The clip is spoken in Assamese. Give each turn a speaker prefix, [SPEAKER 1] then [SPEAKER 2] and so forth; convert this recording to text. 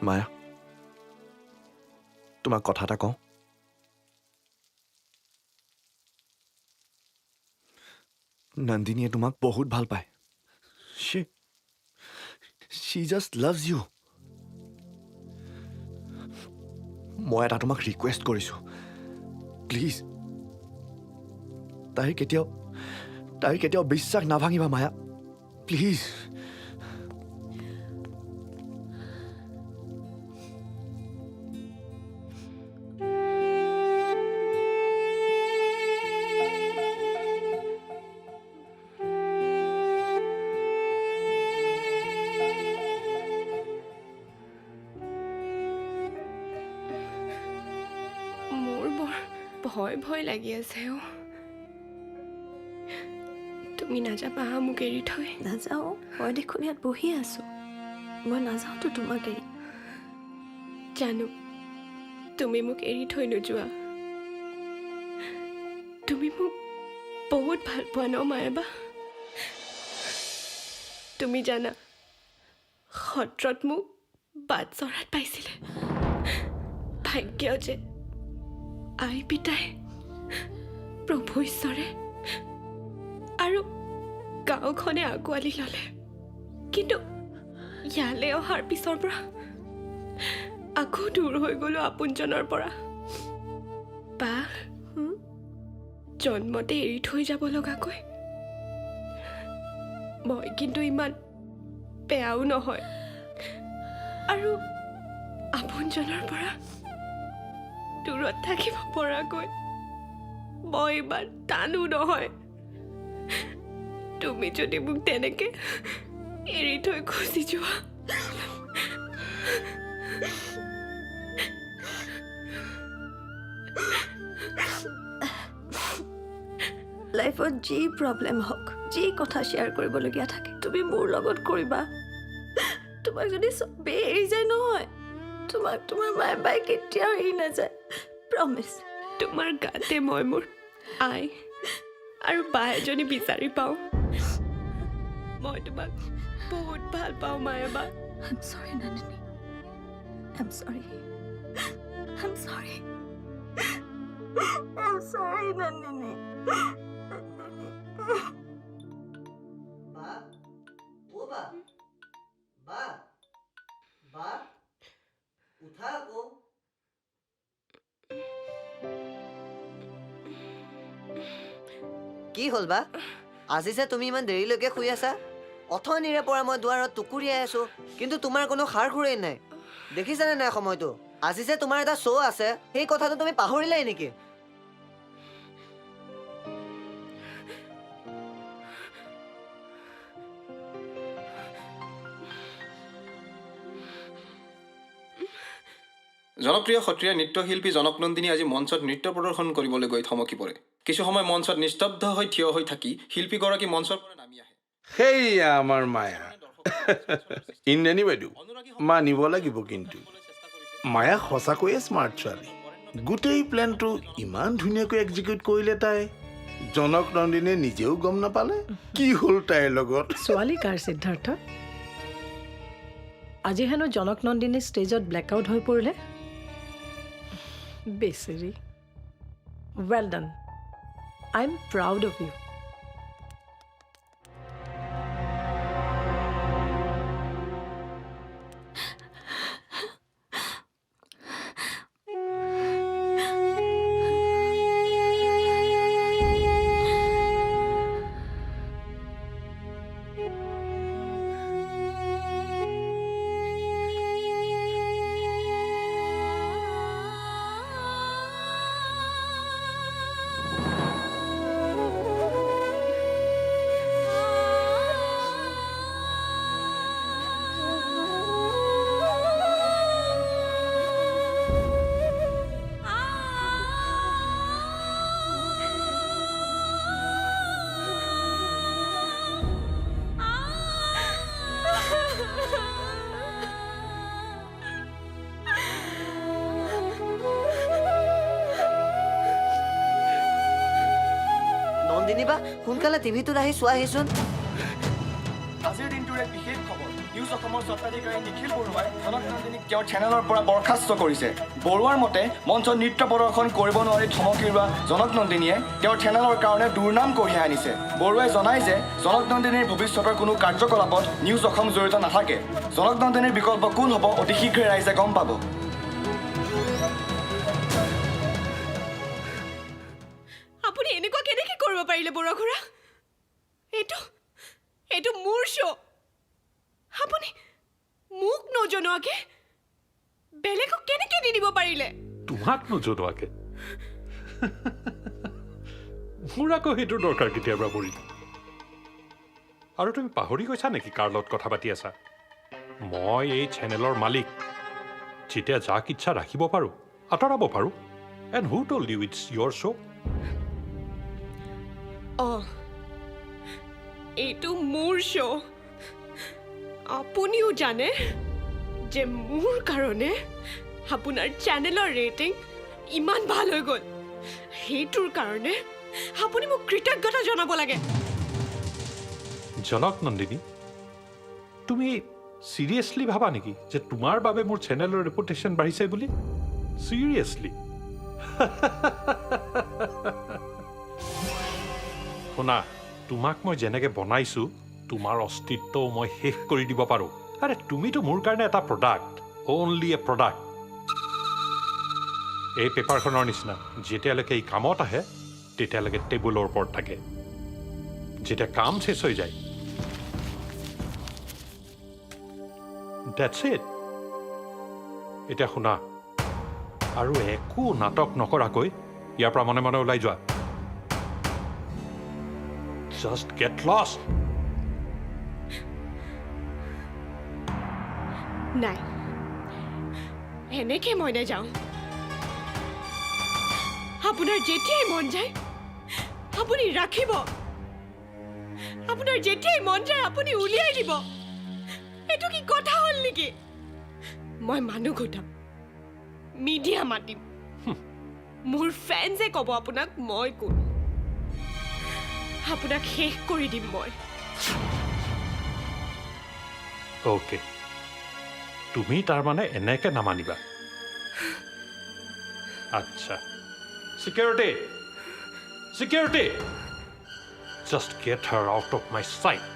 [SPEAKER 1] মায়া তোমাক কথা এটা কওঁ নন্দিনীয়ে তোমাক বহুত ভাল পায় she just loves you মই এটা তোমাক ৰিকুৱেষ্ট কৰিছোঁ প্লিজ তাইৰ কেতিয়াও বিশ্বাস নাভাঙিবা মায়া প্লিজ
[SPEAKER 2] ভয় লাগি আছে তুমি নাযাবা মোক এৰি থৈ
[SPEAKER 3] নাযাওঁ মই দেখোন ইয়াত বহি আছো মই নাযাওঁতো তোমাক এৰি
[SPEAKER 2] জানো তুমি মোক এৰি থৈ নোযোৱা তুমি মোক বহুত ভাল পোৱা ন মায়াবা তুমি জানা সত্ৰত মোক বাট চৰাত পাইছিলে ভাগ্য যে আই পিতাই প্ৰভু ঈশ্বৰে আৰু গাঁওখনে আঁকোৱালি ল'লে কিন্তু ইয়ালৈ অহাৰ পিছৰ পৰা আকৌ দূৰ হৈ গ'লো আপোনজনৰ পৰা বা জন্মতে এৰি থৈ যাব লগাকৈ মই কিন্তু ইমান বেয়াও নহয় আৰু আপোনজনৰ পৰা দূৰত থাকিব পৰাকৈ মই ইমান টানো নহয় তুমি যদি মোক তেনেকে এৰি থৈ গুচি যোৱা
[SPEAKER 3] লাইফত যি প্ৰব্লেম হওক যি কথা শ্বেয়াৰ কৰিবলগীয়া থাকে তুমি মোৰ লগত কৰিবা তোমাক যদি চবেই এৰি যায় নহয় তোমাক তোমাৰ মায়ে বাই কেতিয়াও এৰি নাযায় প্ৰমিছ
[SPEAKER 2] তোমাৰ গাতে মই মোৰ আই আৰু বা এজনী বিচাৰি পাওঁ মই তোমাক বহুত ভাল পাওঁ মায়াবা
[SPEAKER 3] I'm sorry Nandini I'm sorry I'm sorry I'm sorry Nandini
[SPEAKER 4] বা উঠা আকৌ কি হ'ল বা আজি যে তুমি ইমান দেৰিলৈকে শুই আছা অথনিৰে পৰা মই দুৱাৰত টুকুৰিয়াই আছো কিন্তু তোমাৰ কোনো সাৰ সুৰেই নাই দেখিছানে নাই সময়টো আজি যে তোমাৰ এটা শ্ব' আছে সেই কথাটো তুমি পাহৰিলাই নেকি
[SPEAKER 5] জনপ্ৰিয় সত্ৰীয়া নৃত্যশিল্পী জনকনন্দিনী আজি মঞ্চত নৃত্য প্ৰদৰ্শন কৰিবলৈ গৈ থমকি পৰে কিছু সময় মঞ্চত নিস্তব্ধ হৈ থিয় হৈ থাকি শিল্পীগৰাকী মঞ্চৰ পৰা নামি আহে
[SPEAKER 6] সেইয়া আমাৰ মায়া ইন্দ্ৰাণী বাইদেউ মানিব লাগিব কিন্তু মায়া সঁচাকৈয়ে স্মাৰ্ট ছোৱালী গোটেই প্লেনটো ইমান ধুনীয়াকৈ এক্সিকিউট কৰিলে তাই জনকনন্দিনীয়ে নিজেও গম নাপালে কি হ'ল তাইৰ লগত
[SPEAKER 7] ছোৱালী কাৰ সিদ্ধাৰ্থ আজি হেনো জনকনন্দিনী ষ্টেজত ব্লেকআউট হৈ পৰিলে বেচেৰি well done I am proud of you
[SPEAKER 4] Nandini বা সোনকালে টিভিটোত আহি চোৱাহিচোন
[SPEAKER 5] আজিৰ দিনটোৰ এক বিশেষ খবৰ নিউজ
[SPEAKER 8] অসমৰ স্বত্বাধিকাৰী নিখিল বৰুৱাই জনকনন্দিনীক তেওঁৰ চেনেলৰ পৰা বৰখাস্ত কৰিছে। বৰুৱাৰ মতে মঞ্চত নৃত্য প্ৰদৰ্শন কৰিব নোৱাৰি ধমকি ৰোৱা জনকনন্দিনীয়ে তেওঁৰ চেনেলৰ কাৰণে দুৰ্নাম কঢ়িয়াই আনিছে। বৰুৱাই জনায় যে জনকনন্দিনীৰ ভৱিষ্যতৰ কোনো কাৰ্যকলাপত নিউজ অসম জড়িত নাথাকে। জনকনন্দিনীৰ বিকল্প কোন হ'ব অতি শীঘ্ৰে ৰাইজে গম পাব।
[SPEAKER 2] আপুনি এনেকুৱা কেনেকৈ কৰিব পাৰিলে বৰুৱা খুৰা? এইটো মোৰ শ্ব'। আপুনি মোক নজনোৱাকে বেলেগক কেনেকৈ দি দিব পাৰিলে?
[SPEAKER 9] তোমাক নজনোৱাকে? মোৰ আকৌ সেইটোৰ দৰকাৰ কেতিয়াবা পৰিল। আৰু তুমি পাহৰি গৈছা নেকি কাৰ লগত কথা পাতি আছা? মই এই চেনেলৰ মালিক। যেতিয়া যাক ইচ্ছা ৰাখিব পাৰোঁ, আঁতৰাব পাৰোঁ। And who told you it's your show'?
[SPEAKER 2] এইটো মোৰ শ্ব'। আপুনিও জানে যে মোৰ কাৰণে আপোনাৰ চেনেলৰ ৰেটিং ইমান ভাল হৈ গ'ল। সেইটোৰ কাৰণে আপুনি মোক কৃতজ্ঞতা জনাব লাগে।
[SPEAKER 9] জনকনন্দিনী, তুমি চিৰিয়াছলি ভাবা নেকি যে তোমাৰ বাবে মোৰ চেনেলৰ ৰেপুটেশ্যন বাঢ়িছে বুলি? চিৰিয়াছলি? শুনা, তোমাক মই যেনেকৈ বনাইছোঁ তোমাৰ অস্তিত্বও মই শেষ কৰি দিব পাৰোঁ। আৰে তুমিতো মোৰ কাৰণে এটা প্ৰডাক্ট, অনলি এ প্ৰডাক্ট। এই পেপাৰখনৰ নিচিনা যেতিয়ালৈকে এই কামত আহে তেতিয়ালৈকে টেবুলৰ ওপৰত থাকে। যেতিয়া কাম শেষ হৈ যায়, That's it. এতিয়া শুনা, আৰু একো নাটক নকৰাকৈ ইয়াৰ পৰা মনে মনে ওলাই যোৱা। Just get lost.
[SPEAKER 2] নাই, এনেকৈ মই নাযাওঁ। আপোনাৰ যেতিয়াই মন যায় আপুনি ৰাখিব, আপোনাৰ যেতিয়াই মন যায় আপুনি উলিয়াই দিব। এইটো কি কথা হ'ল নেকি? মই মানুহ গোটাম, মিডিয়া মাতিম, মোৰ ফেন্সে ক'ব আপোনাক মই কোন। আপোনাক শেষ কৰি দিম মই।
[SPEAKER 9] অ'কে, তুমি তাৰমানে এনেকৈ নামানিবা? আচ্ছা, security, security, just get her out of my site.